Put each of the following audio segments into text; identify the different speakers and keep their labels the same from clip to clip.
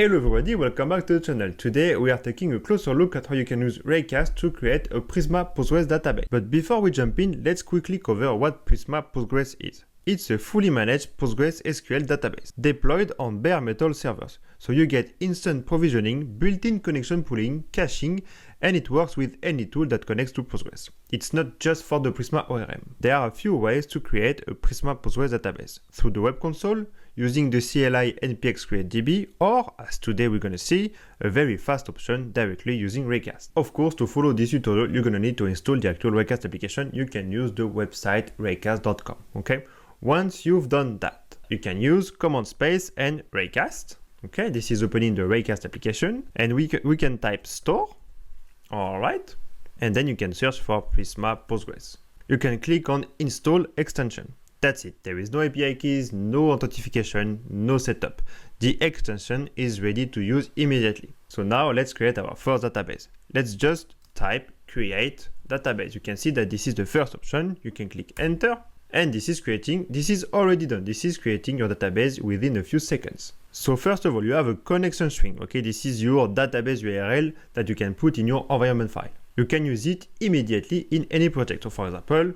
Speaker 1: Hello everybody, welcome back to the channel. Today we are taking a closer look at how you can use Raycast to create a Prisma Postgres database. But before we jump in, let's quickly cover what Prisma Postgres is. It's a fully managed Postgres SQL database, deployed on bare metal servers. So you get instant provisioning, built-in connection pooling, caching, and it works with any tool that connects to Postgres. It's not just for the Prisma ORM. There are a few ways to create a Prisma Postgres database. Through the web console, using the CLI npx create-db, or, as today we're going to see, a very fast option directly using Raycast. Of course, to follow this tutorial, you're going to need to install the actual Raycast application. You can use the website raycast.com, okay? Once you've done that, you can use command space and Raycast. Okay, this is opening the Raycast application, and we can type store. All right, and then you can search for Prisma Postgres. You can click on install extension. That's it. There is no API keys, no authentication, no setup. The extension is ready to use immediately. So now let's create our first database. Let's just type create database. You can see that this is the first option. You can click enter, and this is already done. This is creating your database within a few seconds. So first of all, you have a connection string. Okay, this is your database URL that you can put in your environment file. You can use it immediately in any project. So for example,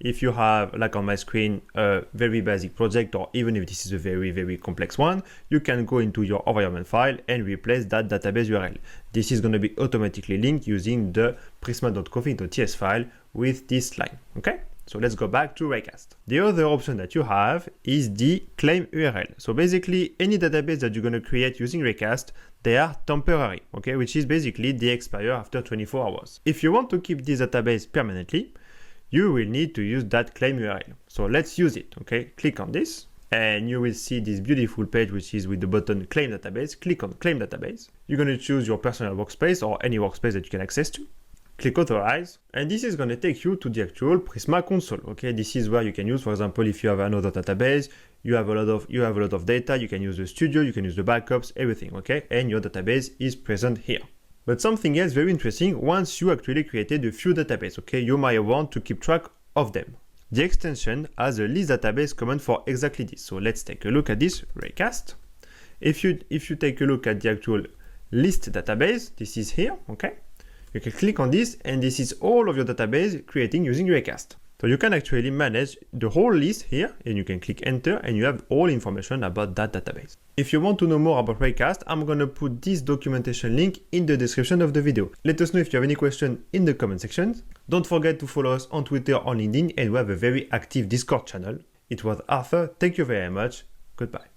Speaker 1: if you have, like on my screen, a very basic project, or even if this is a very, very complex one, you can go into your environment file and replace that database URL. This is going to be automatically linked using the prisma.config.ts file with this line. Okay? So let's go back to Raycast. The other option that you have is the claim URL. So basically, any database that you're going to create using Raycast, they are temporary, okay, which is basically they expire after 24 hours. If you want to keep this database permanently, you will need to use that claim URL. So let's use it, okay? Click on this, and you will see this beautiful page, which is with the button Claim Database. Click on Claim Database. You're going to choose your personal workspace or any workspace that you can access to. Click Authorize, and this is going to take you to the actual Prisma console. Okay, this is where you can use, for example, if you have another database, you have a lot of data, you can use the studio, you can use the backups, everything. Okay, and your database is present here. But something else very interesting, once you actually created a few databases, okay, you might want to keep track of them. The extension has a list database command for exactly this. So let's take a look at this Raycast. If you take a look at the actual list database, this is here, okay? You can click on this, and this is all of your database creating using Raycast. So you can actually manage the whole list here, and you can click enter, and you have all information about that database. If you want to know more about Raycast, I'm going to put this documentation link in the description of the video. Let us know if you have any question in the comment section. Don't forget to follow us on Twitter or LinkedIn, and we have a very active Discord channel. It was Arthur. Thank you very much. Goodbye.